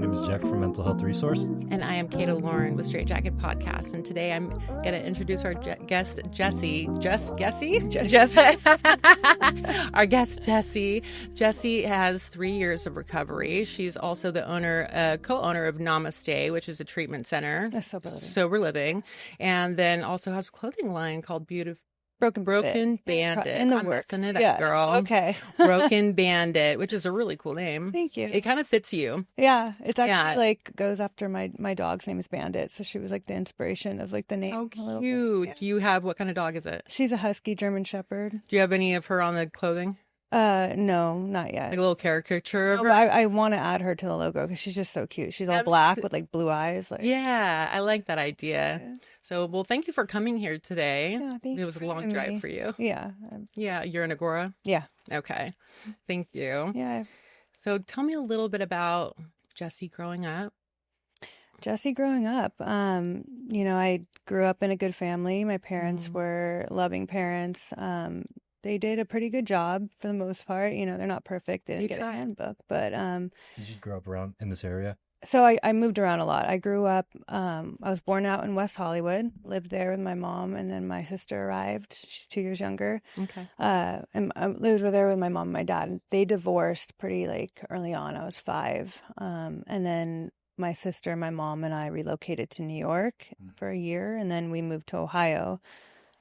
name is Jack from Mental Health Resource. And I am 𝐃𝐨𝐧'𝐭 with Straight Jacket Podcast. And today I'm going to introduce our guest, Jessy. Our guest, Jessy. Jessy has 3 years of recovery. She's also the co-owner of Namaste, which is a treatment center. Sober Living. And then also has a clothing line called Broken Bandit. In the I'm work. messing it up, girl. Okay. Broken Bandit, which is a really cool name. Thank you. It kind of fits you. Yeah. It's actually goes after my dog's name is Bandit. So she was like the inspiration of like the name. Oh, cute. Yeah. Do you have, what kind of dog is it? She's a husky German Shepherd. Do you have any of her on the clothing? No, not yet. Like a little caricature of her? I want to add her to the logo because she's just so cute. She's all black with like blue eyes. Yeah, I like that idea. Yeah. So, well, thank you for coming here today. Yeah, thank you. It was a long drive for you. Yeah. Yeah, you're in Agora? Yeah. Okay. Thank you. Yeah. So tell me a little bit about Jessy growing up. Jessy growing up, I grew up in a good family. My parents were loving parents. They did a pretty good job for the most part. You know, they're not perfect. They didn't get a handbook, but Did you grow up around in this area? So I moved around a lot. I grew up, I was born out in West Hollywood, lived there with my mom, and then my sister arrived. She's 2 years younger. Okay. And I lived there with my mom and my dad. They divorced pretty early on. I was 5. And then my sister, my mom, and I relocated to New York for a year, and then we moved to Ohio.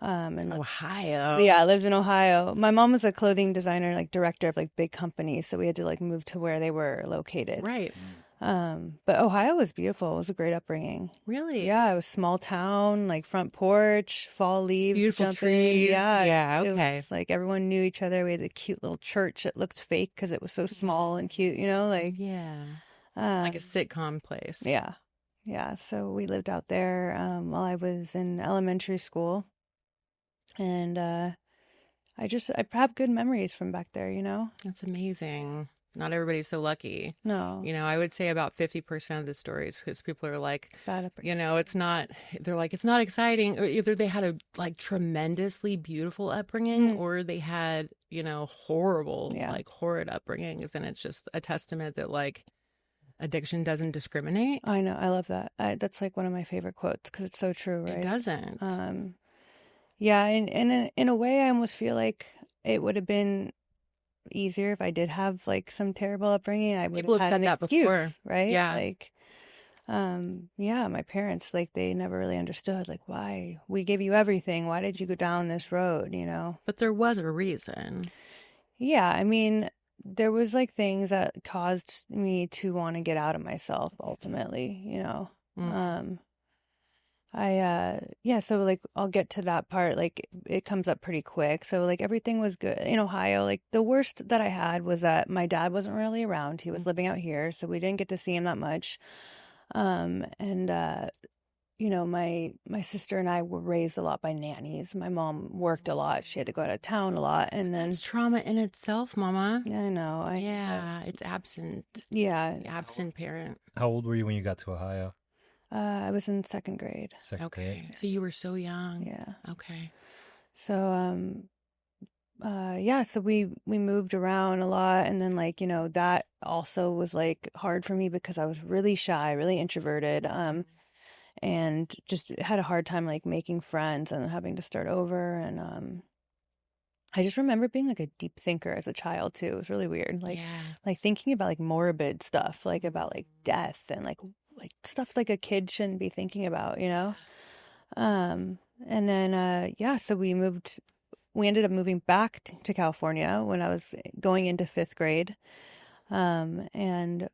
Ohio. Yeah, I lived in Ohio. My mom was a clothing designer, director of big companies, so we had to move to where they were located. Right. But Ohio was beautiful. It was a great upbringing. Really? Yeah, it was small town, front porch, fall leaves, beautiful jumping. trees. Yeah, okay. It was everyone knew each other. We had a cute little church. It looked fake because it was so small and cute. Yeah. Like a sitcom place. Yeah, yeah. So we lived out there while I was in elementary school. And I have good memories from back there, That's amazing. Not everybody's so lucky. No. I would say about 50% of the stories, because people are like, bad it's not, they're like, it's not exciting. Or either they had a tremendously beautiful upbringing or they had, horrible, horrid upbringings. And it's just a testament that addiction doesn't discriminate. I know. I love that. That's one of my favorite quotes because it's so true, right? It doesn't. Yeah, and in a way, I almost feel like it would have been easier if I did have some terrible upbringing. I would have had an excuse, before. Right? Yeah. My parents they never really understood why we gave you everything. Why did you go down this road? But there was a reason. Yeah, I mean, there was things that caused me to want to get out of myself. Ultimately, so I'll get to that part. It comes up pretty quick. So everything was good in Ohio. The worst that I had was that my dad wasn't really around. He was living out here, so we didn't get to see him that much. My sister and I were raised a lot by nannies. My mom worked a lot. She had to go out of town a lot, and then it's trauma in itself, Mama. I know. It's absent. Yeah, the absent parent. How old were you when you got to Ohio? I was in second grade. Okay. So you were so young. Yeah. Okay. So, so we moved around a lot. And then that also was hard for me because I was really shy, really introverted, and just had a hard time making friends and having to start over. And, I just remember being a deep thinker as a child too. It was really weird. Thinking about morbid stuff, about death and stuff a kid shouldn't be thinking about, and then so we ended up moving back to California when I was going into 5th grade, and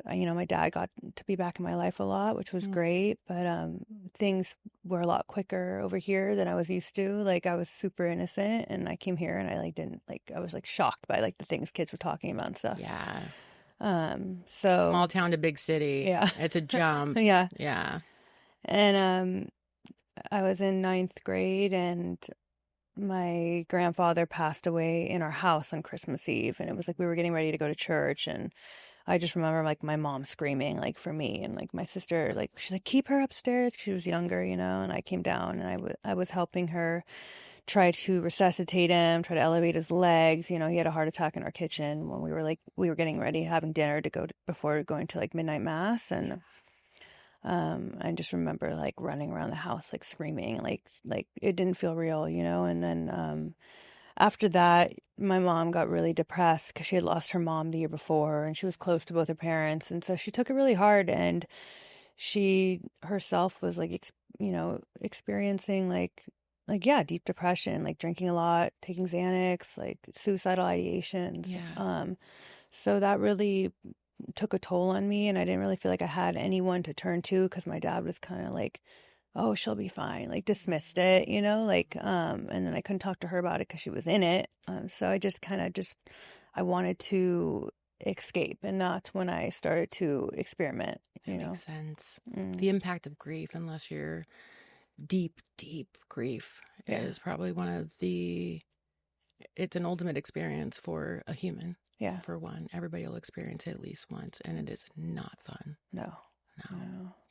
my dad got to be back in my life a lot, which was great, but things were a lot quicker over here than I was used to. I was super innocent, and I came here and I didn't I was shocked by the things kids were talking about and stuff. Yeah. So small town to big city. Yeah. It's a jump. Yeah. Yeah. And I was in 9th grade and my grandfather passed away in our house on Christmas Eve. And it was we were getting ready to go to church. And I just remember my mom screaming for me, and my sister, she's keep her upstairs. She was younger, and I came down and I was helping her try to resuscitate him, try to elevate his legs. You know, he had a heart attack in our kitchen when we were getting ready, having dinner to go before going to like midnight mass. And I just remember like running around the house, like screaming, like it didn't feel real, you know? And then, after that, my mom got really depressed because she had lost her mom the year before, and she was close to both her parents. And so she took it really hard, and she herself was like, experiencing yeah, deep depression, like drinking a lot, taking Xanax, like suicidal ideations. Yeah. So that really took a toll on me, and I didn't really feel like I had anyone to turn to because my dad was kind of like, oh, she'll be fine, like dismissed it, you know, like, and then I couldn't talk to her about it because she was in it. So I just I wanted to escape, and that's when I started to experiment, you know. Makes sense. The impact of grief, unless you're deep grief, is probably it's an ultimate experience for a human. Yeah. For one, everybody will experience it at least once, and it is not fun. No.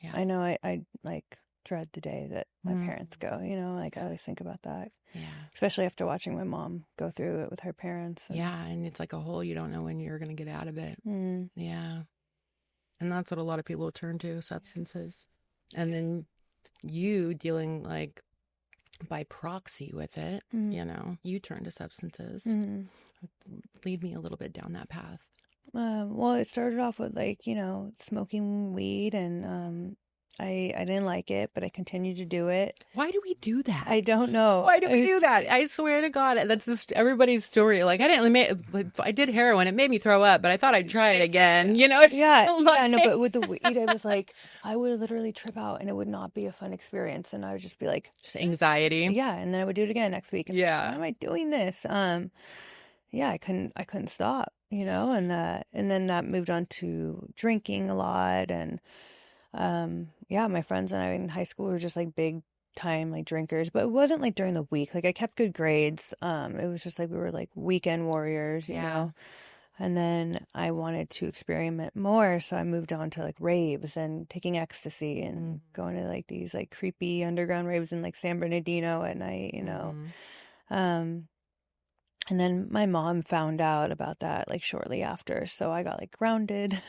Yeah. I know. I like dread the day that my parents go, you know, like I always think about that. Yeah. Especially after watching my mom go through it with her parents. Yeah. And it's like a hole you don't know when you're going to get out of it. Yeah. And that's what a lot of people turn to, substances. And then you dealing like by proxy with it, you know, you turn to substances. Lead me a little bit down that path. Well, it started off with like, you know, smoking weed, and I didn't like it, but I continued to do it. Why do we do that? I don't know. Why do we do that? I swear to God, that's just everybody's story. Like I did heroin. It made me throw up, but I thought I'd try it again. You know? Yeah, I know. But with the weed, I was like, I would literally trip out, and it would not be a fun experience. And I would just be like, just anxiety. Yeah, and then I would do it again next week. And why am I doing this? Yeah, I couldn't stop. You know, and then that moved on to drinking a lot, and yeah, my friends and I in high school were just like big time like drinkers, but it wasn't like during the week. Like I kept good grades. It was just like we were like weekend warriors, you know. And then I wanted to experiment more, so I moved on to like raves and taking ecstasy and going to like these like creepy underground raves in like San Bernardino at night, you know. And then my mom found out about that like shortly after, so I got like grounded,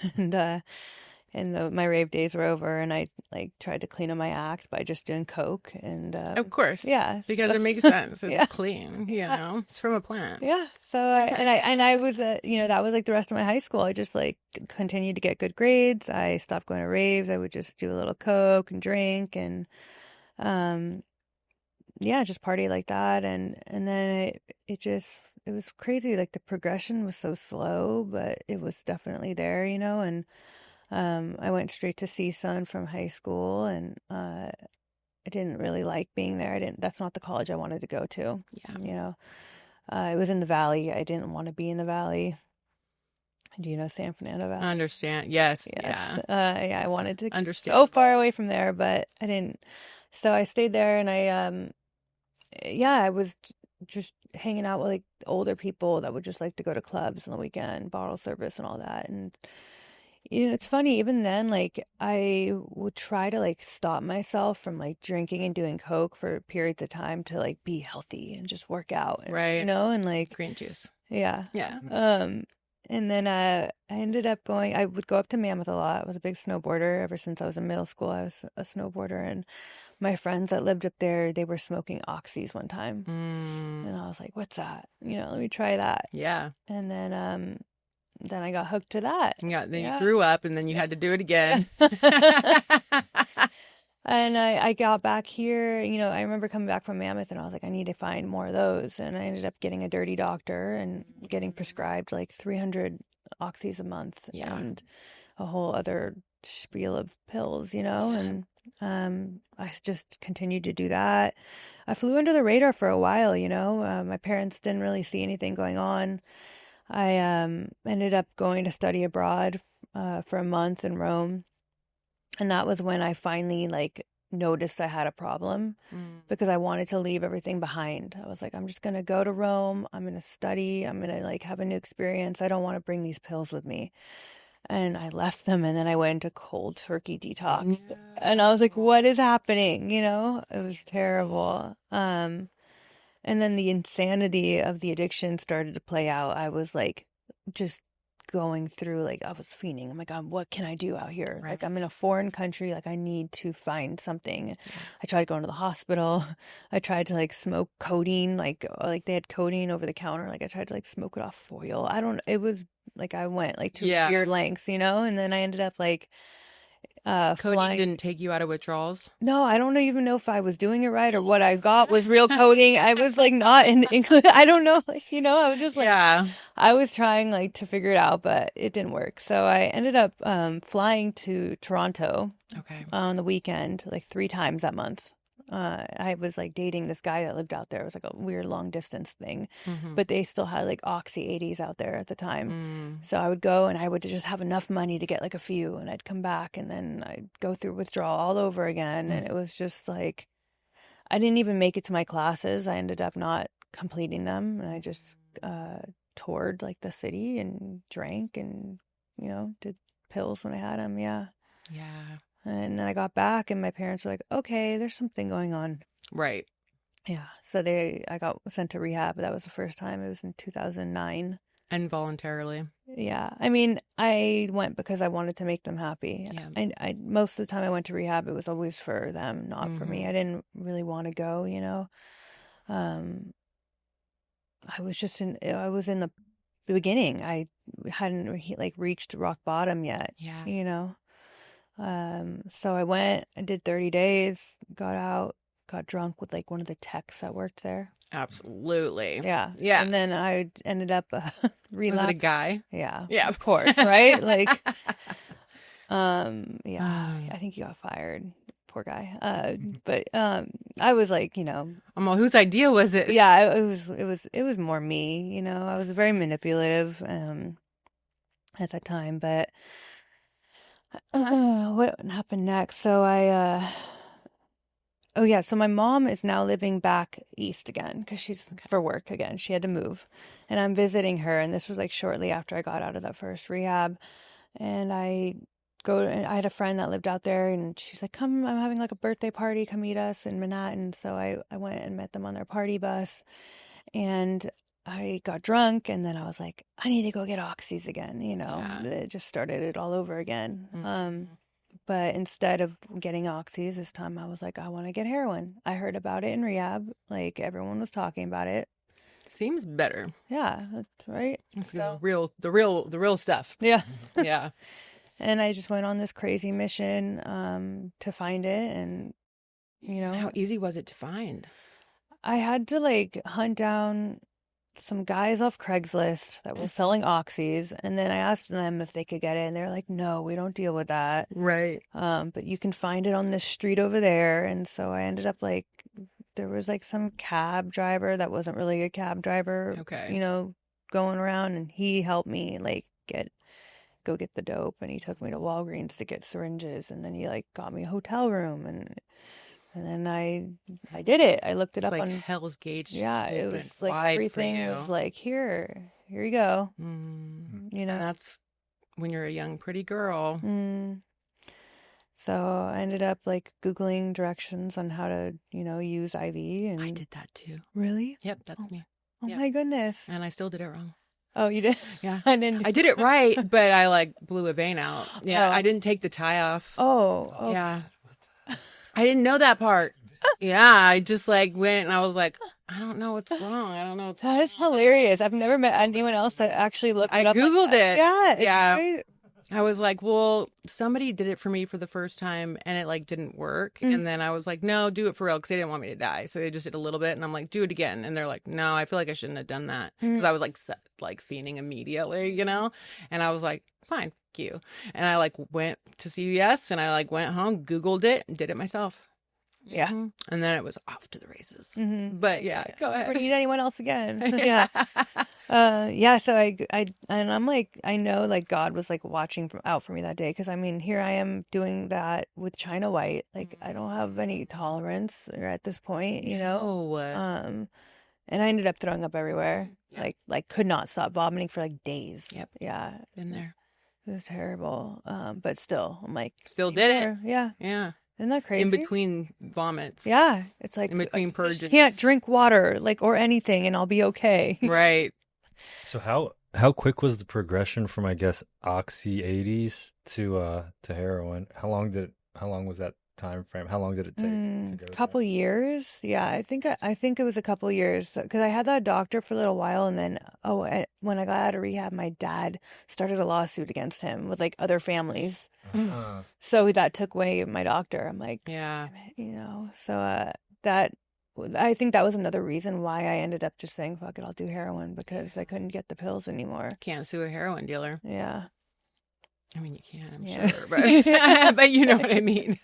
and my rave days were over, and I like tried to clean up my act by just doing coke, and of course, yeah, because it makes sense. It's clean, you know, it's from a plant. Yeah. So I was you know, that was like the rest of my high school. I just like continued to get good grades. I stopped going to raves. I would just do a little coke and drink, and yeah, just party like that. And then it was crazy. Like the progression was so slow, but it was definitely there, you know. And I went straight to 𝐸 from high school, and I didn't really like being there. That's not the college I wanted to go to. Yeah. You know, it was in the Valley. I didn't want to be in the Valley. Do you know San Fernando Valley? I understand. Yes. Yeah. Yeah, I wanted to understand so far away from there, but I didn't. So I stayed there, and I was just hanging out with like older people that would just like to go to clubs on the weekend, bottle service and all that. And you know, it's funny, even then, like I would try to like stop myself from like drinking and doing coke for periods of time to like be healthy and just work out, and, right? You know, and like green juice. Yeah. And then I ended up I would go up to Mammoth a lot. I was a big snowboarder. Ever since I was in middle school, I was a snowboarder. And my friends that lived up there, they were smoking oxys one time. And I was like, what's that? You know, let me try that. Yeah. And then I got hooked to that. Yeah, then you threw up, and then you had to do it again. And I got back here, you know, I remember coming back from Mammoth, and I was like, I need to find more of those. And I ended up getting a dirty doctor and getting prescribed like 300 oxys a month and a whole other spiel of pills, you know. And I just continued to do that. I flew under the radar for a while, you know. My parents didn't really see anything going on. I ended up going to study abroad for a month in Rome. And that was when I finally like noticed I had a problem because I wanted to leave everything behind. I was like, I'm just going to go to Rome. I'm going to study. I'm going to like have a new experience. I don't want to bring these pills with me. And I left them, and then I went into cold turkey detox. And I was like, what is happening? You know, it was terrible. And then the insanity of the addiction started to play out. I was like, just going through, like, I was fiending. I'm like, what can I do out here? Right. Like, I'm in a foreign country. Like, I need to find something. I tried going to the hospital. I tried to like smoke codeine, like they had codeine over the counter. Like, I tried to like smoke it off foil. It was like, I went like to weird lengths, you know? And then I ended up like, Codeine didn't take you out of withdrawals? No, I don't even know if I was doing it right or what I got was real codeine. I was like not in English. I don't know. Like, you know, I was just like, I was trying like to figure it out, but it didn't work. So I ended up flying to Toronto on the weekend, like 3 times that month. I was like dating this guy that lived out there. It was like a weird long distance thing, but they still had like Oxy 80s out there at the time. So I would go and I would just have enough money to get like a few, and I'd come back and then I'd go through withdrawal all over again. And it was just like, I didn't even make it to my classes. I ended up not completing them, and I just toured like the city and drank and, you know, did pills when I had them. Yeah. And then I got back and my parents were like, okay, there's something going on. Right. Yeah. So I got sent to rehab. That was the first time. It was in 2009. Involuntarily. Yeah. I mean, I went because I wanted to make them happy. Yeah. I most of the time I went to rehab, it was always for them, not for me. I didn't really want to go, you know. I was in the beginning. I hadn't like reached rock bottom yet. Yeah. You know. So I went, I did 30 days, got out, got drunk with like one of the techs that worked there. Absolutely. Yeah. Yeah. And then I ended up relapse. Was it a guy? Yeah. Yeah. Of course. Right. Like, yeah, I think he got fired. Poor guy. But I was like, you know, well, whose idea was it? Yeah, it was more me, you know. I was very manipulative at that time, but what happened next? So so my mom is now living back east again because she's for work again. She had to move, and I'm visiting her. And this was like shortly after I got out of that first rehab, and I had a friend that lived out there, and she's like, "Come, I'm having like a birthday party. Come meet us in Manhattan." So I went and met them on their party bus, and I got drunk, and then I was like, I need to go get oxys again, you know. It just started it all over again. But instead of getting oxys this time, I was like, I want to get heroin. I heard about it in rehab. Like, everyone was talking about it. Seems better. Yeah, that's right. It's the real stuff. Yeah. Yeah. And I just went on this crazy mission to find it, and, you know. How easy was it to find? I had to like hunt down some guys off Craigslist that was selling oxys, and then I asked them if they could get it, and they're like, no, we don't deal with that. Right. But you can find it on this street over there. And so I ended up like, there was like some cab driver that wasn't really a cab driver, you know, going around, and he helped me like go get the dope, and he took me to Walgreens to get syringes, and then he like got me a hotel room, and then I did it. I looked it up like on Hell's Gate. Yeah, it was like everything was like, here you go. You know, and that's when you're a young, pretty girl. So I ended up like Googling directions on how to, you know, use IV. And I did that too. Really? Yep, that's me. Oh my goodness. And I still did it wrong. Oh, you did? Yeah. I didn't. I did it right, but I like blew a vein out. Yeah, I didn't take the tie off. Oh. Yeah. I didn't know that part. Yeah, I just like went and I was like, I don't know what's wrong. I don't know. That is hilarious. I've never met anyone else that actually looked it up. I Googled it. Yeah. Yeah. Crazy. I was like, well, somebody did it for me for the first time and it like didn't work. And then I was like, no, do it for real, because they didn't want me to die. So they just did a little bit, and I'm like, do it again. And they're like, no, I feel like I shouldn't have done that, because I was like fiending immediately, you know. And I was like, fine, fuck you. And I like went to CVS, and I like went home, Googled it, and did it myself. Yeah. And then it was off to the races. But yeah, go ahead. Never need anyone else again. Yeah. Yeah. So I'm like, I know like God was like watching out for me that day. Because I mean, here I am doing that with China White. Like, I don't have any tolerance at this point, you know? And I ended up throwing up everywhere. Yeah. Like could not stop vomiting for like days. Yep. Yeah. Been there. It was terrible. But still, I'm like, still did it. Yeah. Yeah. Isn't that crazy? In between vomits. Yeah. It's like, in between I purges. can't drink water, like, or anything, and I'll be okay. Right. So how quick was the progression from, I guess, oxy-80s to heroin? How long was that time frame? How long did it take to go Couple years. Yeah, I think it was a couple years because I had that doctor for a little while, and then when I got out of rehab, my dad started a lawsuit against him with like other families. So that took away my doctor. I'm like, yeah, damn it, So that I think that was another reason why I ended up just saying, fuck it, I'll do heroin, because I couldn't get the pills anymore. Can't sue a heroin dealer. Yeah. I mean, you can, I'm sure, but you know what I mean.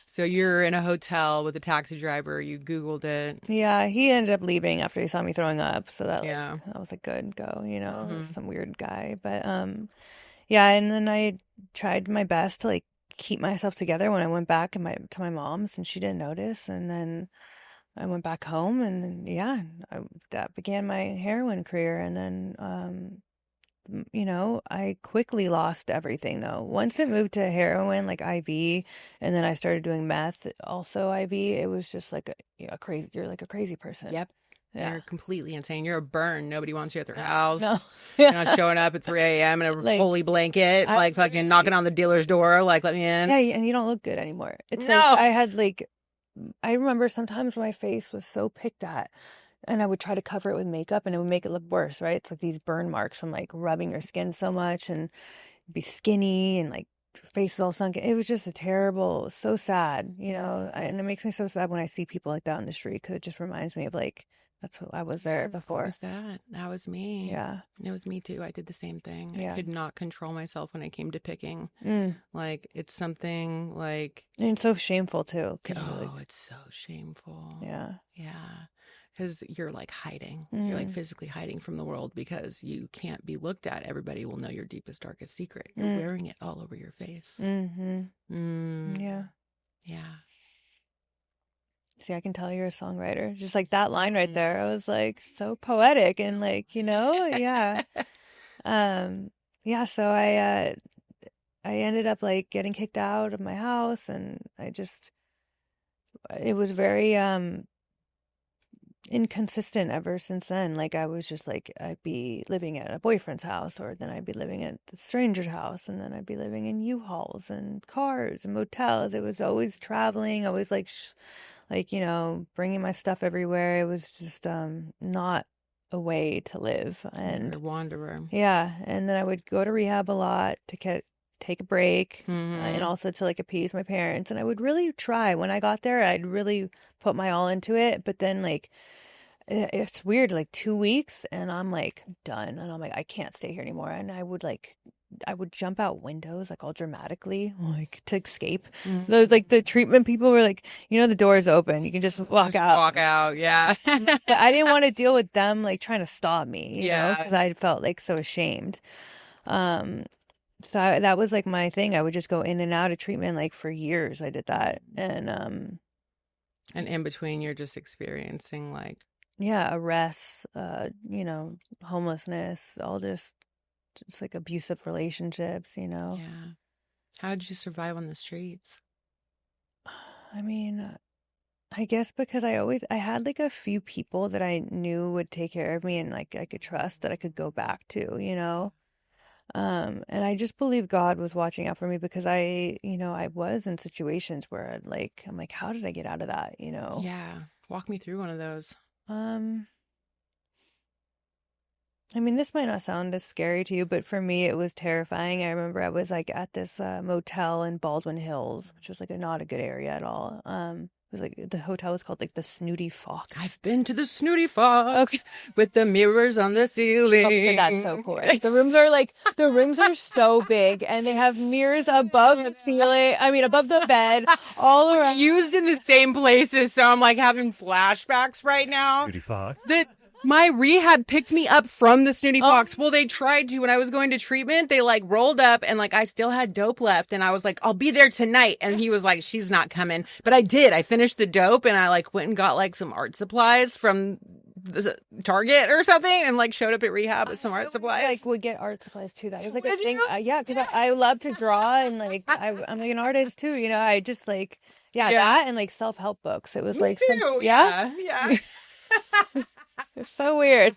So you're in a hotel with a taxi driver. You Googled it. Yeah, he ended up leaving after he saw me throwing up. So that, yeah, I was like, good, go. It was some weird guy, but yeah. And then I tried my best to like keep myself together when I went back to my mom's, and she didn't notice. And then I went back home, and yeah, that began my heroin career. And then I quickly lost everything though. Once it moved to heroin, like IV, and then I started doing meth, also IV, it was just like you're like a crazy person. Yep. Yeah. You're completely insane. You're a burn. Nobody wants you at their house. No. You're not showing up at 3 a.m. in a Like, holy blanket, like fucking knocking on the dealer's door, like, let me in. Yeah, and you don't look good anymore. It's No. like I remember sometimes my face was so picked at, and I would try to cover it with makeup, and it would make it look worse, right? It's like these burn marks from like rubbing your skin so much, and be skinny, and like your face is all sunken. It was just so sad, and it makes me so sad when I see people like that on the street, because it just reminds me of like, that's what I was there before. What was that? That was me. Yeah. It was me too. I did the same thing. Yeah. I could not control myself when I came to picking. Like, it's something like... And it's so shameful too. It's so shameful. Yeah. Yeah. Because you're like hiding. You're like physically hiding from the world because you can't be looked at. Everybody will know your deepest, darkest secret. You're wearing it all over your face. Yeah. Yeah. See, I can tell you're a songwriter. Just like that line right there. I was like so poetic and like, yeah. Yeah, so I ended up like getting kicked out of my house, and it was very inconsistent ever since then. Like I was just like, I'd be living at a boyfriend's house, or then I'd be living at the stranger's house, and then I'd be living in U-Hauls and cars and motels. It was always traveling, always like bringing my stuff everywhere. It was just not a way to live. And you're a wanderer. Yeah, and then I would go to rehab a lot to take a break, and also to like appease my parents. And I would really try. When I got there, I'd really put my all into it. But then like, it's weird, like 2 weeks and I'm like done, and I'm like, I can't stay here anymore. And I would jump out windows like all dramatically, like to escape. The treatment people were like, the door's open, you can just walk out. Walk out, yeah. But I didn't want to deal with them like trying to stop me, you know, because I felt like so ashamed. So that was like my thing. I would just go in and out of treatment like for years. I did that, and in between, you're just experiencing like arrests, homelessness, all just like abusive relationships, Yeah. How did you survive on the streets? I mean, I guess because I had like a few people that I knew would take care of me, and like I could trust that I could go back to, and I just believe God was watching out for me, because I was in situations where I'm like, how did I get out of that? Yeah. Walk me through one of those. I mean, this might not sound as scary to you, but for me, it was terrifying. I remember I was like at this motel in Baldwin Hills, which was like not a good area at all. It was like the hotel was called like the Snooty Fox. I've been to the Snooty Fox with the mirrors on the ceiling. Okay, that's so cool. The rooms are so big, and they have mirrors above the ceiling. I mean, above the bed, all around. Used in the same places, so I'm like having flashbacks right now. Snooty Fox. My rehab picked me up from the Snooty Fox. Well, they tried to when I was going to treatment. They like rolled up, and like I still had dope left, and I was like, I'll be there tonight. And he was like, she's not coming. But I did. I finished the dope, and I like went and got like some art supplies from Target or something and like showed up at rehab with some art supplies? Like would get art supplies too. That was like a thing. Yeah, because I love to draw and like I'm like an artist too. You know, I just like that and like self-help books. It was like yeah. It's so weird.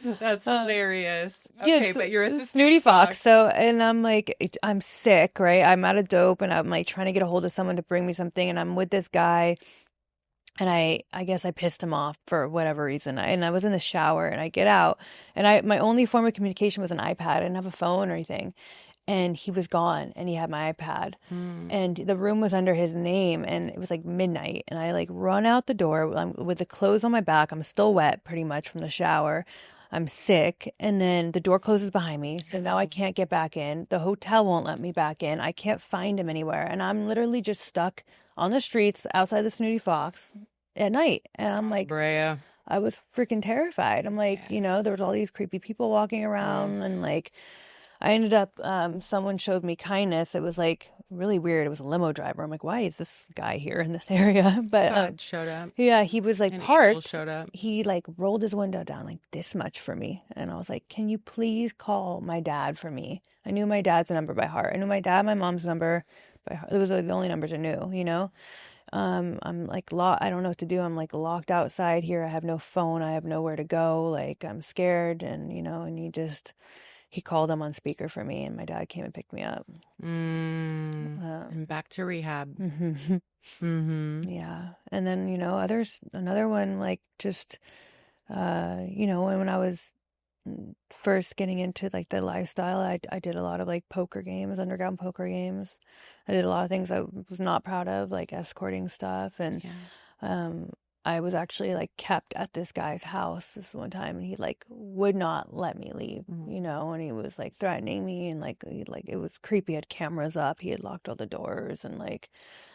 That's hilarious. Okay, but you're at the Snooty Fox. So, and I'm like, I'm sick, right? I'm out of dope, and I'm like trying to get a hold of someone to bring me something, and I'm with this guy, and I guess I pissed him off for whatever reason. And I was in the shower, and I get out, and my only form of communication was an iPad. I didn't have a phone or anything. And he was gone, and he had my iPad, and the room was under his name, and it was like midnight, and I like run out the door with the clothes on my back. I'm still wet pretty much from the shower. I'm sick, and then the door closes behind me, so now I can't get back in. The hotel won't let me back in. I can't find him anywhere, and I'm literally just stuck on the streets outside the Snooty Fox at night, and I'm like, Brea. I was freaking terrified. I'm like, you know, there was all these creepy people walking around, and like, I ended up, someone showed me kindness. It was like really weird. It was a limo driver. I'm like, why is this guy here in this area? But God showed up. Yeah, he was like An parked. angel showed up. He like rolled his window down like this much for me. And I was like, can you please call my dad for me? I knew my dad's number by heart. I knew my dad, my mom's number by heart. Those were the only numbers I knew, you know? I'm like, I don't know what to do. I'm like locked outside here. I have no phone. I have nowhere to go. Like I'm scared. And, you know, and he called him on speaker for me, and my dad came and picked me up. And back to rehab. Yeah. And then, you know, another one, like just, you know, when I was first getting into like the lifestyle, I did a lot of like poker games, underground poker games. I did a lot of things I was not proud of, like escorting stuff. And, I was actually like kept at this guy's house this one time, and he like would not let me leave, you know, and he was like threatening me, and like it was creepy. He had cameras up, he had locked all the doors, and like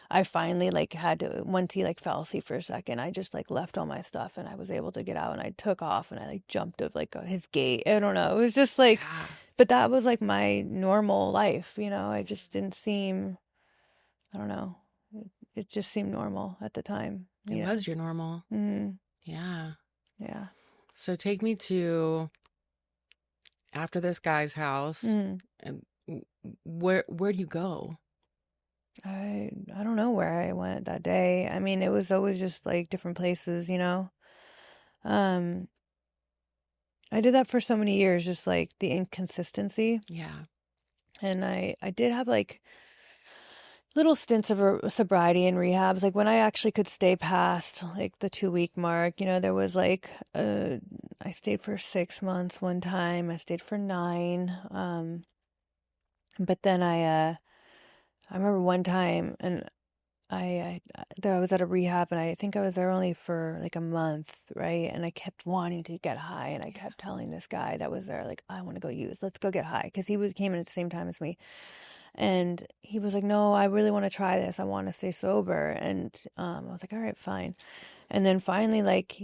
I finally like had to, once he like fell asleep for a second, I just like left all my stuff, and I was able to get out, and I took off, and I like jumped of like his gate. I don't know, it was just like, but that was like my normal life, you know. I just didn't seem, I don't know, it just seemed normal at the time. It was your normal. Yeah. So take me to after this guy's house. And where do you go? I don't know where I went that day. I mean, it was always just like different places, you know. I did that for so many years, just like the inconsistency. Yeah. And I did have like little stints of sobriety and rehabs, like when I actually could stay past like the 2-week mark. You know, there was like I stayed for 6 months one time. I stayed for 9. But then I remember one time, and I was at a rehab, and I think I was there only for like a month, right? And I kept wanting to get high, and I kept telling this guy that was there, like, I want to go use, let's go get high, because came in at the same time as me. And he was like, no, I really want to try this. I want to stay sober. And I was like, all right, fine. And then finally, like,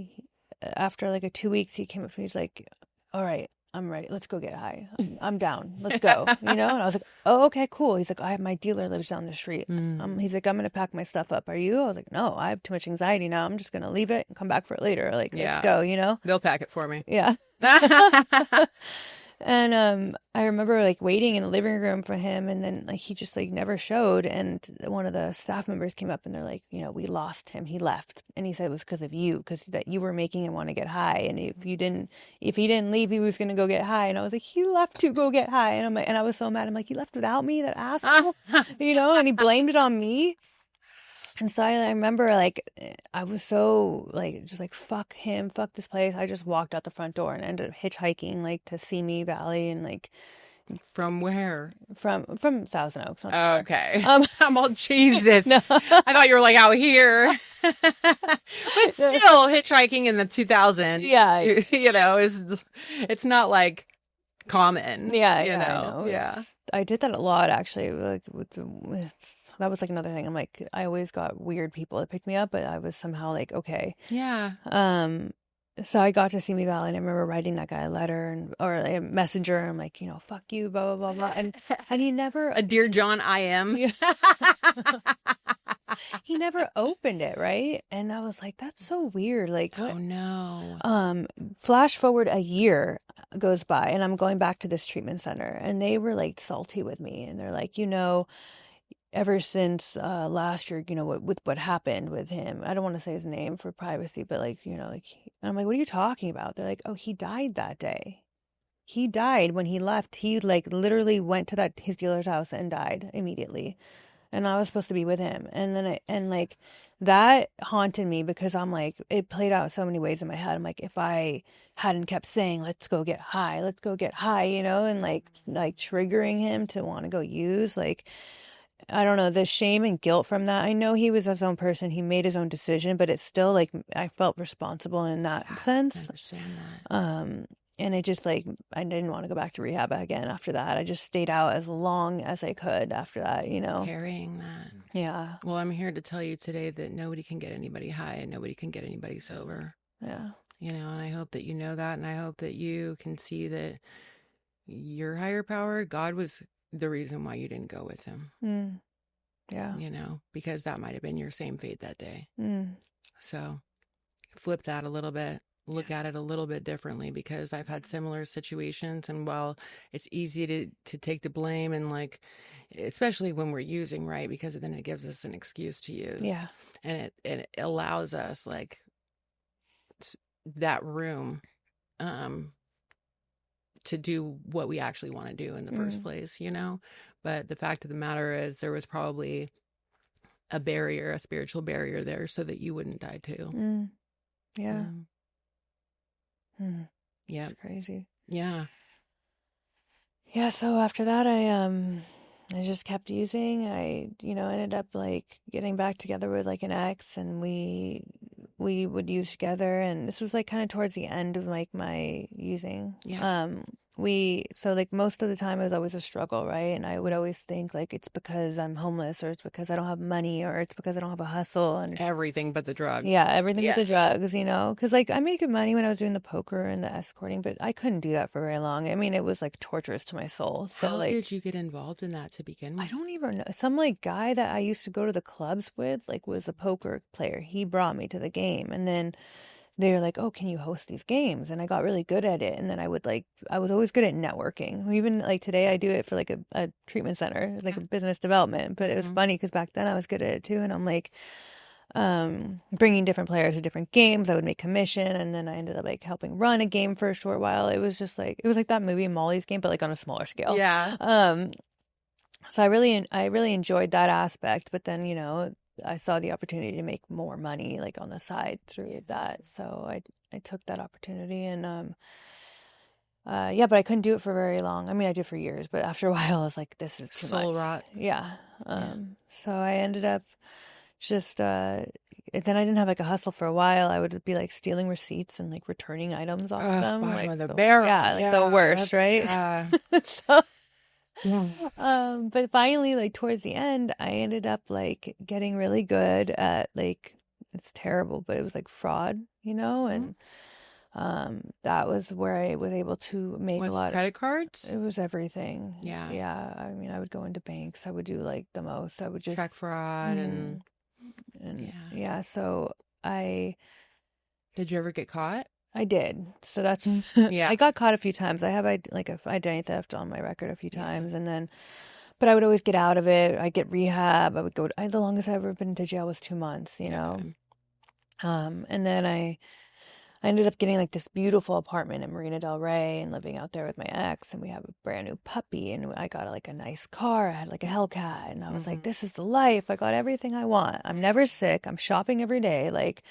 after like 2 weeks, he came up to me. He's like, all right, I'm ready. Let's go get high. I'm down. Let's go. You know? And I was like, oh, okay, cool. He's like, my dealer lives down the street. He's like, I'm going to pack my stuff up. Are you? I was like, no, I have too much anxiety now. I'm just going to leave it and come back for it later. Like, let's go, you know? They'll pack it for me. Yeah. And I remember like waiting in the living room for him, and then like he just like never showed. And one of the staff members came up, and they're like, you know, we lost him. He left, and he said it was because of you, because that you were making him want to get high. And if he didn't leave, he was going to go get high. And I was like, he left to go get high. And I'm like, and I was so mad. I'm like, he left without me, that asshole, you know. And he blamed it on me. And so I remember, like, I was so, like, just like, fuck him, fuck this place. I just walked out the front door and ended up hitchhiking, like, to Simi Valley, and, like... From where? From Thousand Oaks. Oh, okay. I'm all, Jesus. No. I thought you were, like, out here. But still, hitchhiking in the 2000s, yeah, you know, it's not, like, common. Yeah, you know? I know. Yeah. I did that a lot, actually, like, that was like another thing. I'm like, I always got weird people that picked me up, but I was somehow like, okay. Yeah. So I got to Simi Valley, and I remember writing that guy a letter or a messenger. And I'm like, you know, fuck you, blah, blah, blah, blah. And he never. A Dear John, I am. Yeah. he never opened it, right? And I was like, that's so weird. Like, what? Oh no. Flash forward a year goes by, and I'm going back to this treatment center, and they were like salty with me, and they're like, ever since last year, with what happened with him. I don't want to say his name for privacy, but like, and I'm like, what are you talking about? They're like, oh, he died that day. He died when he left. He like literally went to his dealer's house and died immediately. And I was supposed to be with him. And then like that haunted me because I'm like, it played out so many ways in my head. I'm like, if I hadn't kept saying, let's go get high, and like triggering him to want to go use, like, I don't know, the shame and guilt from that. I know he was his own person. He made his own decision, but it's still like I felt responsible in that sense. I understand that. And it just like, I didn't want to go back to rehab again after that. I just stayed out as long as I could after that, Carrying that. Yeah. Well, I'm here to tell you today that nobody can get anybody high and nobody can get anybody sober. Yeah. And I hope that you know that, and I hope that you can see that your higher power, God, was the reason why you didn't go with him. Yeah. Because that might have been your same fate that day. So flip that a little bit. Look at it a little bit differently, because I've had similar situations, and while it's easy to take the blame, and like, especially when we're using, right, because then it gives us an excuse to use. Yeah. And it allows us like that room to do what we actually want to do in the first place, but the fact of the matter is there was probably a spiritual barrier there so that you wouldn't die too. Yeah. Yeah. It's crazy. Yeah. Yeah. So after that, I just kept using. I, ended up like getting back together with like an ex, and we would use together. And this was like kind of towards the end of like my using. Yeah. So like most of the time it was always a struggle, right? And I would always think like it's because I'm homeless, or it's because I don't have money, or it's because I don't have a hustle, and everything but the drugs. Yeah, everything but the drugs, because like I made good money when I was doing the poker and the escorting, but I couldn't do that for very long. I mean, it was like torturous to my soul. So how like, did you get involved in that to begin with? I don't even know. Some like guy that I used to go to the clubs with, like, was a poker player. He brought me to the game, and then they were like, oh, can you host these games? And I got really good at it. And then I was always good at networking. Even like today I do it for like a treatment center, like a business development. But it was funny because back then I was good at it too. And I'm like, bringing different players to different games. I would make commission. And then I ended up like helping run a game for a short while. It was just like, it was like that movie Molly's Game, but like on a smaller scale. Yeah. So I really enjoyed that aspect. But then, I saw the opportunity to make more money like on the side through that. So I took that opportunity, and but I couldn't do it for very long. I mean, I did for years, but after a while I was like, this is too much. Soul rot. Yeah. So I ended up just then I didn't have like a hustle for a while. I would be like stealing receipts and like returning items off them. Bottom Like of the barrel. Yeah, like the worst, right? So but finally, like towards the end, I ended up like getting really good at like, it's terrible, but it was like fraud, and that was where I was able to make Was a lot it credit cards? It was everything. Yeah. Yeah. I mean, I would go into banks. I would do like the most. I would just check fraud and yeah. So did you ever get caught? I did. So that's Yeah. I got caught a few times. I have like identity theft on my record a few times, and then, but I would always get out of it. I'd get rehab. I would go. The longest I ever been to jail was 2 months. And then I ended up getting like this beautiful apartment in Marina Del Rey and living out there with my ex, and we have a brand new puppy, and I got like a nice car. I had like a Hellcat, and I was like, this is the life. I got everything I want. I'm never sick. I'm shopping every day. Like.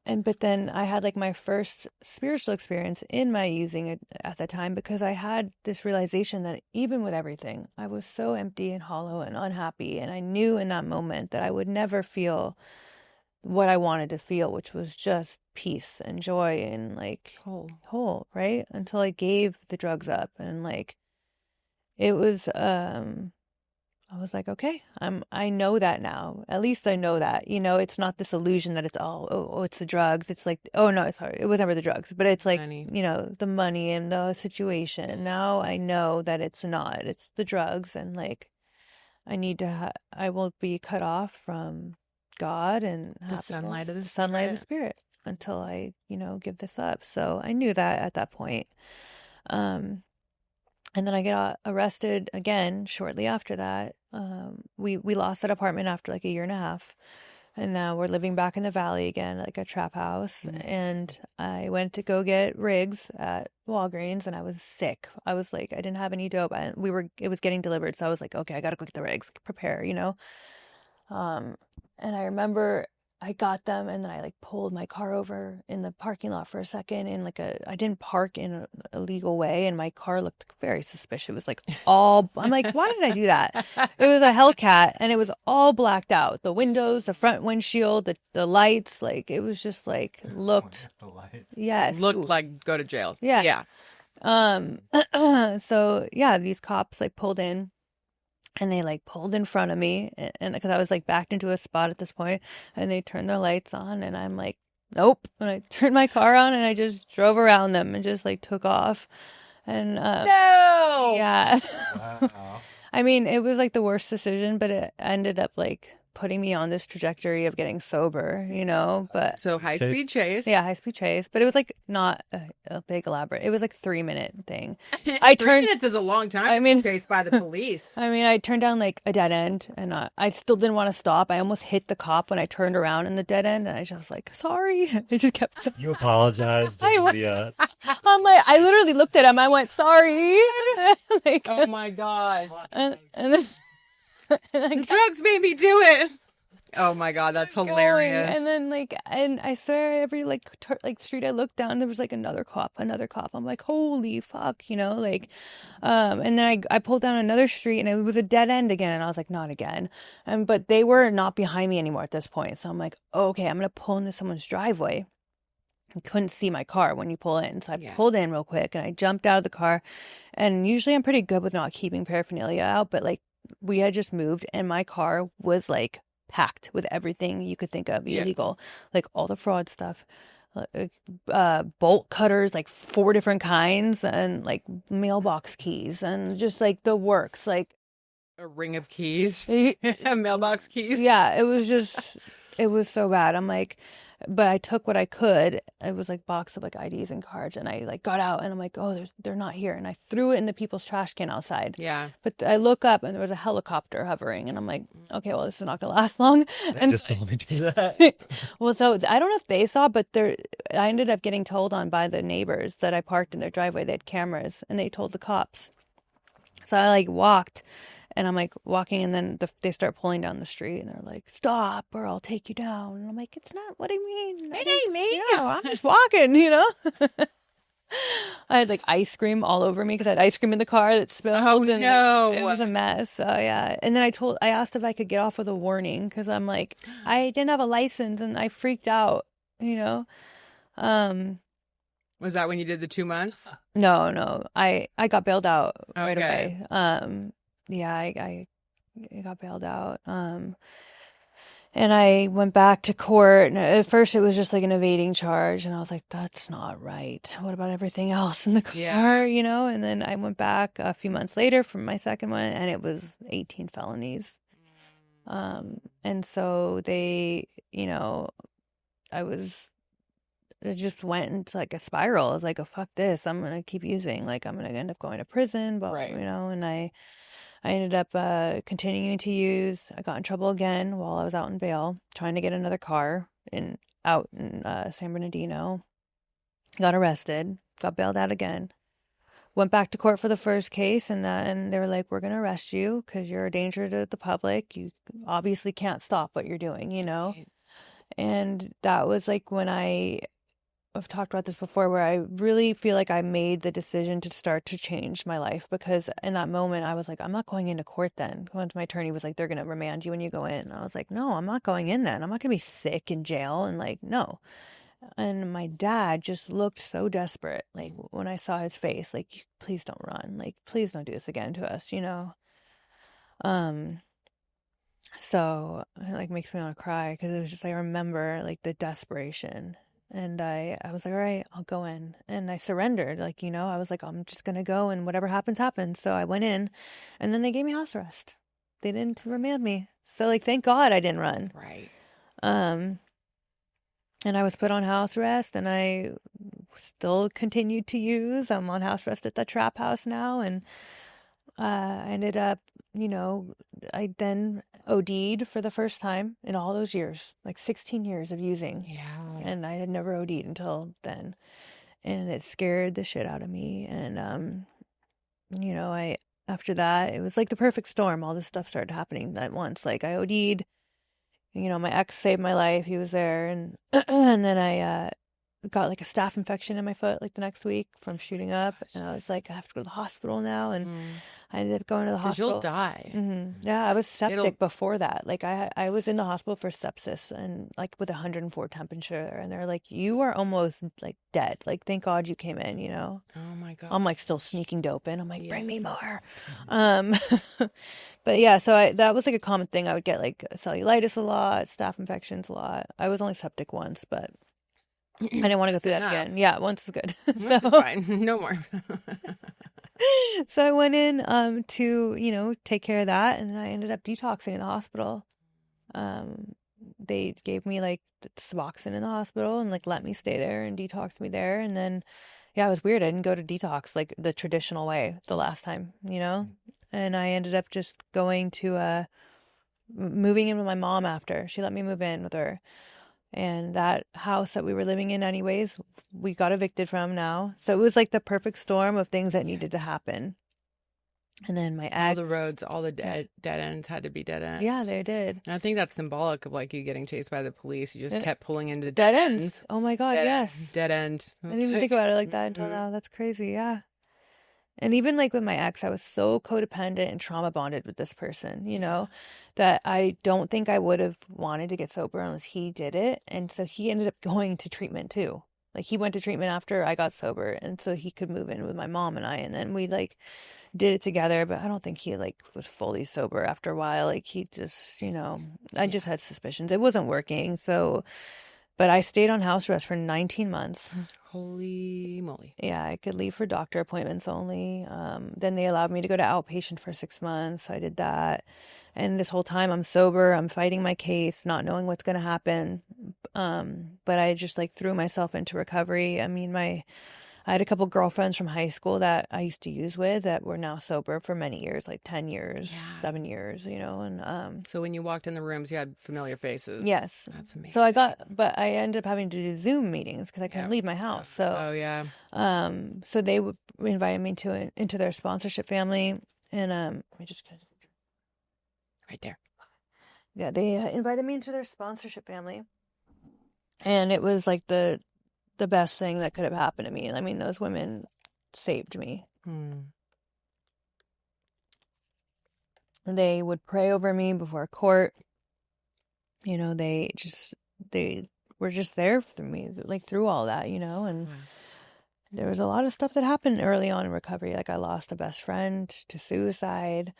But then I had like my first spiritual experience in my using it at that time, because I had this realization that even with everything, I was so empty and hollow and unhappy. And I knew in that moment that I would never feel what I wanted to feel, which was just peace and joy and like whole, right? Until I gave the drugs up, and like it was I was like, okay, I know that now. At least I know that, it's not this illusion that it's all, it's the drugs. It's like, oh no, sorry, it was never the drugs, but it's like, money. The money and the situation. Now I know that it's not, it's the drugs, and like, I will be cut off from God and the sunlight of the sunlight of the spirit until I, give this up. So I knew that at that point. And then I got arrested again shortly after that. We lost that apartment after like a year and a half. And now we're living back in the valley again, like a trap house. And I went to go get Riggs at Walgreens, and I was sick. I was like, I didn't have any dope. It was getting delivered, so I was like, okay, I gotta go get the Riggs, prepare, And I remember I got them, and then I like pulled my car over in the parking lot for a second, and I didn't park in a legal way, and my car looked very suspicious. It was like I'm like, why did I do that? It was a Hellcat, and it was all blacked out. The windows, the front windshield, the lights, like it was just like looked. The lights. Yes, looked like go to jail. Yeah. So yeah, these cops like pulled in. And they like pulled in front of me, and because I was like backed into a spot at this point, and they turned their lights on, and I'm like, nope. And I turned my car on, and I just drove around them and just like took off. And no, yeah. Wow. I mean, it was like the worst decision, but it ended up like putting me on this trajectory of getting sober, but so high speed chase. Yeah, high speed chase, but it was like not a big elaborate. It was like 3-minute thing. 3 minutes is a long time. I mean, chased by the police. I mean, I turned down like a dead end, and I still didn't want to stop. I almost hit the cop when I turned around in the dead end, and I just was like, sorry. I just kept. You apologized. I'm like, I literally looked at him. I went, sorry. Like, oh my God. And then. The drugs made me do it. Oh my God, that's hilarious. And then and I swear every street I looked down, there was like another cop. I'm like, holy fuck, and then I pulled down another street, and it was a dead end again, and I was like, not again. But they were not behind me anymore at this point, so I'm like, okay, I'm gonna pull into someone's driveway. I couldn't see my car when you pull in, so I pulled in real quick, and I jumped out of the car. And usually I'm pretty good with not keeping paraphernalia out, but like we had just moved, and my car was like packed with everything you could think of illegal, like all the fraud stuff, bolt cutters, like 4 different kinds, and like mailbox keys, and just like the works, like a ring of keys, mailbox keys. Yeah, it was so bad. I'm like, but I took what I could. It was like box of like IDs and cards, and I like got out, and I'm like, oh, they're not here, and I threw it in the people's trash can outside. Yeah. But I look up, and there was a helicopter hovering, and I'm like, okay, well, this is not gonna last long. And just saw me do that. Well, so I don't know if they saw, but I ended up getting told on by the neighbors that I parked in their driveway. They had cameras, and they told the cops. So I like walked. And I'm like walking, and then they start pulling down the street, and they're like, stop or I'll take you down. And I'm like, it's not, what do you mean? It ain't me. Yeah, I'm just walking, I had like ice cream all over me because I had ice cream in the car that spilled. Oh, and no. It was a mess. So yeah. And then I asked if I could get off with a warning because I'm like, I didn't have a license, and I freaked out, Was that when you did the 2 months? No. I got bailed out right Okay. away. Yeah, I got bailed out. And I went back to court. And at first, it was just like an evading charge. And I was like, that's not right. What about everything else in the car, And then I went back a few months later for my second one, and it was 18 felonies. And so they, it just went into like a spiral. I was like, oh, fuck this. I'm going to keep using. Like, I'm going to end up going to prison. But, right. And I ended up continuing to use. I got in trouble again while I was out in bail, trying to get another car out in San Bernardino. Got arrested, got bailed out again. Went back to court for the first case, and they were like, we're going to arrest you because you're a danger to the public. You obviously can't stop what you're doing, Right. And that was like when I've talked about this before, where I really feel like I made the decision to start to change my life, because in that moment I was like, I'm not going into court then. Once my attorney was like, they're going to remand you when you go in. I was like, no, I'm not going in then. I'm not going to be sick in jail. And like, no. And my dad just looked so desperate. Like when I saw his face, like, please don't run. Like, please don't do this again to us, So it like makes me want to cry, because it was just, I remember like the desperation. And I was like, all right, I'll go in. And I surrendered. Like, I was like, I'm just going to go, and whatever happens, happens. So I went in, and then they gave me house arrest. They didn't remand me. So like, thank God I didn't run. Right. And I was put on house arrest, and I still continued to use. I'm on house arrest at the trap house now, and I ended up, I then OD'd for the first time in all those years, like 16 years of using. Yeah. And I had never OD'd until then. And it scared the shit out of me. And, after that, it was like the perfect storm. All this stuff started happening at once. Like I OD'd, my ex saved my life. He was there. And, and then I, got like a staph infection in my foot like the next week from shooting up, and I was like, I have to go to the hospital now, and I ended up going to the hospital. You'll die. Yeah, I was septic before that. Like I was in the hospital for sepsis, and like with 104 temperature, and they're like, you are almost like dead. Like thank God you came in. Oh my God. I'm like still sneaking dope in. I'm like, bring me more. But yeah, so that was like a common thing. I would get like cellulitis a lot, staph infections a lot. I was only septic once, but I didn't want to go through that again. Yeah, once is good. Once is fine. No more. So I went in to, take care of that, and then I ended up detoxing in the hospital. They gave me like Suboxone in the hospital and like let me stay there and detox me there. And then, yeah, it was weird. I didn't go to detox like the traditional way the last time, and I ended up just going to moving in with my mom after. She let me move in with her. And that house that we were living in anyways, we got evicted from now. So it was like the perfect storm of things that needed to happen. And then my ex... All the roads, all the dead ends had to be dead ends. Yeah, they did. I think that's symbolic of like you getting chased by the police. You just kept pulling into dead ends. Oh my God, yes. Dead end. I didn't even think about it like that until now. That's crazy, yeah. And even like with my ex, I was so codependent and trauma bonded with this person, that I don't think I would have wanted to get sober unless he did it. And so he ended up going to treatment too. Like he went to treatment after I got sober, and so he could move in with my mom and I. And then we like did it together, but I don't think he like was fully sober after a while. Like he just, I just had suspicions. It wasn't working. So, but I stayed on house arrest for 19 months. Holy moly. Yeah, I could leave for doctor appointments only. Then they allowed me to go to outpatient for 6 months. So I did that. And this whole time I'm sober. I'm fighting my case, not knowing what's going to happen. But I just like threw myself into recovery. I mean, I had a couple girlfriends from high school that I used to use with that were now sober for many years, like 10 years, 7 years, and so when you walked in the rooms, you had familiar faces. Yes. That's amazing. So but I ended up having to do Zoom meetings because I couldn't leave my house. So oh yeah. So they invited me into their sponsorship family, and let me just right there. Yeah, they invited me into their sponsorship family, and it was like the best thing that could have happened to me. I mean, those women saved me. They would pray over me before court. They were just there for me, like through all that, and there was a lot of stuff that happened early on in recovery. Like I lost a best friend to suicide.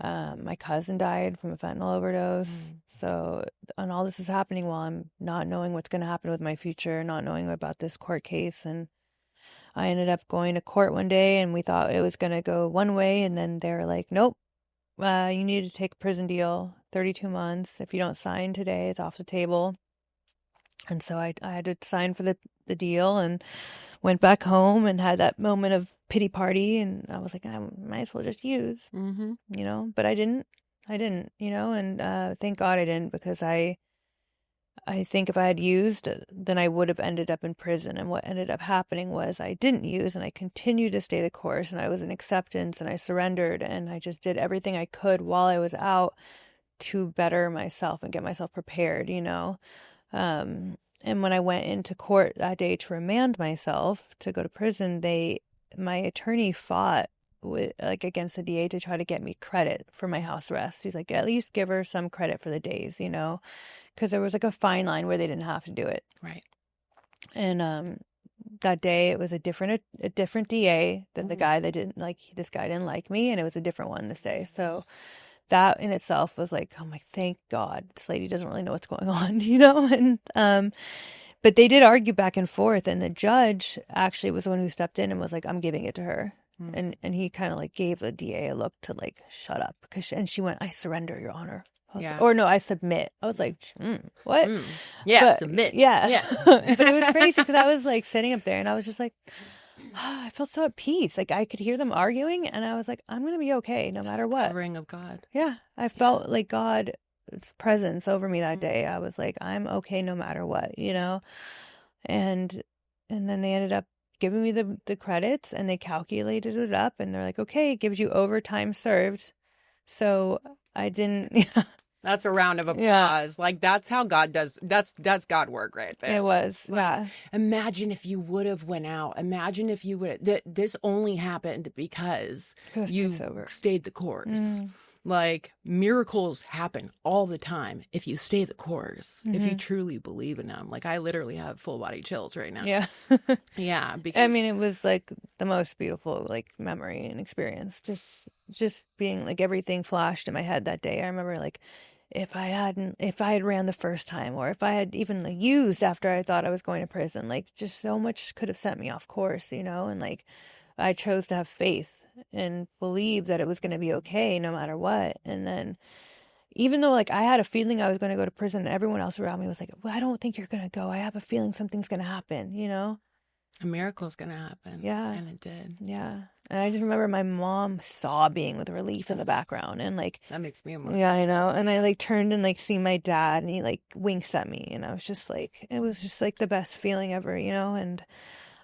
My cousin died from a fentanyl overdose. So, and all this is happening while I'm not knowing what's going to happen with my future, not knowing about this court case. And I ended up going to court one day, and we thought it was going to go one way. And then they were like, nope, you need to take a prison deal, 32 months. If you don't sign today, it's off the table. And so I had to sign for the deal and went back home and had that moment of pity party, and I was like, I might as well just use, but I didn't, and thank God I didn't, because I think if I had used, then I would have ended up in prison. And what ended up happening was I didn't use, and I continued to stay the course, and I was in acceptance, and I surrendered, and I just did everything I could while I was out to better myself and get myself prepared, and when I went into court that day to remand myself to go to prison, my attorney fought against the DA to try to get me credit for my house arrest. He's like, at least give her some credit for the days, because there was like a fine line where they didn't have to do it. Right. And that day it was a different DA than the guy that didn't like, this guy didn't like me, and it was a different one this day. So that in itself was like, I'm like, thank God this lady doesn't really know what's going on, and but they did argue back and forth, and the judge actually was the one who stepped in and was like, I'm giving it to her. And he kind of like gave the DA a look to like, shut up, and she went, I surrender, Your Honor. Yeah. Or no, I submit. I was like, what? Yeah, But, submit. Yeah. Yeah. But it was crazy because I was like sitting up there and I was just like, I felt so at peace. Like I could hear them arguing and I was like, I'm going to be okay no matter what. Covering of God. Yeah. I felt like God's presence over me that day. I was like, I'm okay no matter what, you know? And then they ended up giving me the credits and they calculated it up and they're like, okay, it gives you overtime served. So I didn't. That's a round of applause. Yeah. Like that's how God does. That's God work right there. It was. Like, yeah. Imagine if you would have went out. Imagine if you would. This only happened because you stayed the course. Like miracles happen all the time if you stay the course. If you truly believe in them. Like I literally have full body chills right now. Yeah. Yeah. Because I mean, it was like the most beautiful like memory and experience. Just being like everything flashed in my head that day. I remember like if I had ran the first time or if I had even like used after I thought I was going to prison, like just so much could have sent me off course, you know, and like I chose to have faith and believe that it was going to be okay no matter what. And then even though like I had a feeling I was going to go to prison and everyone else around me was like, well, I don't think you're going to go. I have a feeling something's going to happen, you know? a miracle's going to happen. Yeah. And it did. Yeah. And I just remember my mom sobbing with relief in the background and like, that makes me emotional. Yeah, I know. And I like turned and like see my dad and he like winks at me and I was just like, it was just like the best feeling ever, you know? And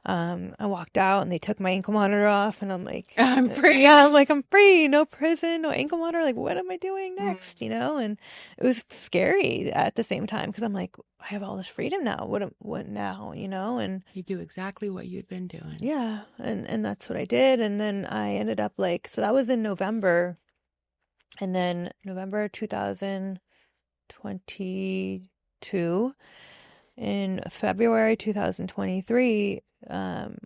I walked out and they took my ankle monitor off and I'm like, I'm free. Yeah, I'm like, I'm free. No prison, no ankle monitor. Like, what am I doing next? You know? And it was scary at the same time because I'm like, I have all this freedom now. What now? You know? And you do exactly what you'd been doing. yeah. And that's what I did. And then I ended up like, so that was in November. And then November 2022, in February 2023,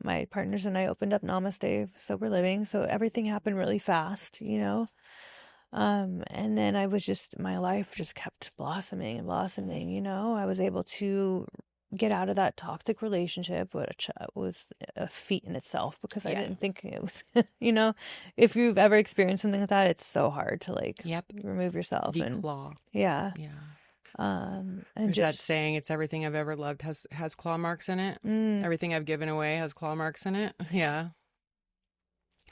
my partners and I opened up Namaste Sober Living. So everything happened really fast, you know. And then my life just kept blossoming and blossoming, you know. I was able to get out of that toxic relationship, which was a feat in itself because I didn't think it was, you know, if you've ever experienced something like that, it's so hard to like remove yourself. Declaw. Yeah. And There's that saying, it's everything I've ever loved has claw marks in it. Everything I've given away has claw marks in it. Yeah.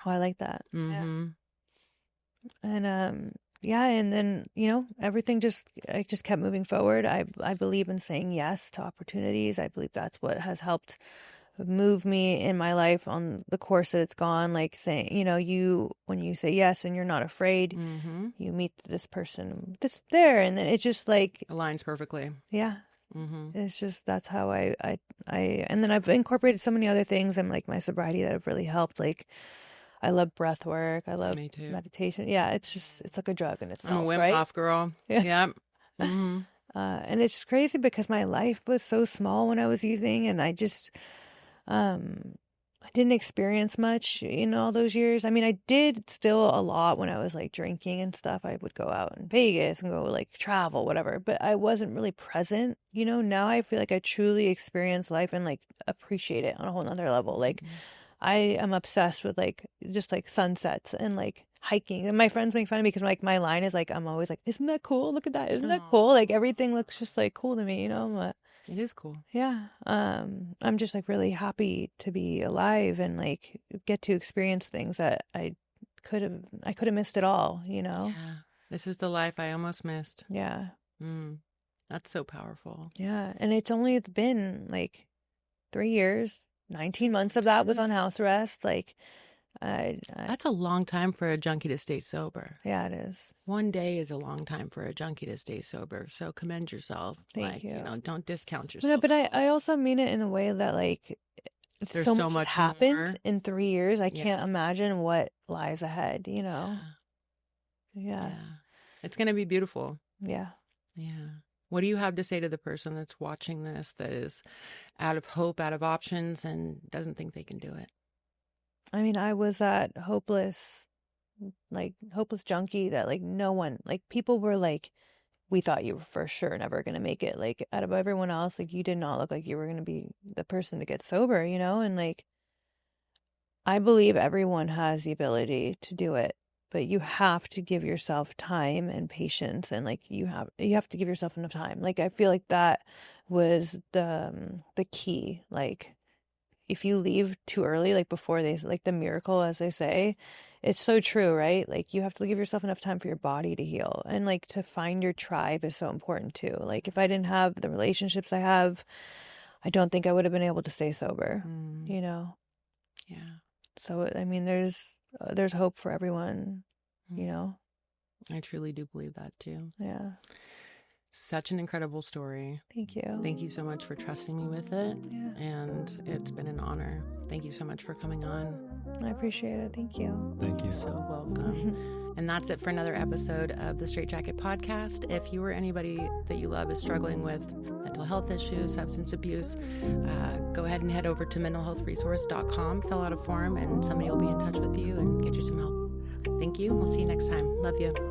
Oh, I like that. Mm-hmm. And and then, you know, everything I just kept moving forward. I believe in saying yes to opportunities. I believe that's what has helped move me in my life on the course that it's gone. Like saying, you know, when you say yes and you're not afraid, you meet this person that's there, and then it just like aligns perfectly. Yeah. It's just, that's how I and then I've incorporated so many other things and like my sobriety that have really helped. Like I love breath work. I love meditation. Yeah, it's like a drug in itself. I'm a Wim right? Hof girl. Yeah. And it's just crazy because my life was so small when I was using, and I just I didn't experience much in all those years. I mean, I did still a lot when I was like drinking and stuff. I would go out in Vegas and go like travel, whatever, but I wasn't really present. You know, now I feel like I truly experience life and like appreciate it on a whole nother level. Like I am obsessed with like just like sunsets and like hiking. And my friends make fun of me because like my line is like, I'm always like, isn't that cool? Look at that. Isn't that cool? Like everything looks just like cool to me, you know? But it is cool. Yeah. I'm just like really happy to be alive and like get to experience things that I could have missed it all, you know? Yeah. This is the life I almost missed. Yeah. That's so powerful. Yeah. And it's been like 3 years. 19 months of that was on house arrest. Like, that's a long time for a junkie to stay sober. Yeah, it is. One day is a long time for a junkie to stay sober. So commend yourself. Thank you. You know, don't discount yourself. No, but I also mean it in a way that like there's so much happened more. In 3 years. I can't imagine what lies ahead, you know? Yeah. It's going to be beautiful. Yeah. Yeah. What do you have to say to the person that's watching this that is out of hope, out of options, and doesn't think they can do it? I mean, I was that hopeless junkie that like no one, like people were like, we thought you were for sure never going to make it. Like out of everyone else, like you did not look like you were going to be the person to get sober, you know? And like, I believe everyone has the ability to do it. but you have to give yourself time and patience, and like you have to give yourself enough time. Like I feel like that was the key. Like if you leave too early, like before they, like the miracle, as they say, it's so true, right? Like you have to give yourself enough time for your body to heal, and like to find your tribe is so important too. Like if I didn't have the relationships I have, I don't think I would have been able to stay sober, you know? Yeah. So, I mean, there's hope for everyone, you know? I truly do believe that too. Yeah. Such an incredible story. Thank you. Thank you so much for trusting me with it. Yeah. And it's been an honor. Thank you so much for coming on. I appreciate it. Thank you. Thank you. So welcome. And that's it for another episode of the Straight Jacket Podcast. If you or anybody that you love is struggling with mental health issues, substance abuse, go ahead and head over to mentalhealthresource.com, fill out a form, and somebody will be in touch with you and get you some help. Thank you. We'll see you next time. Love you.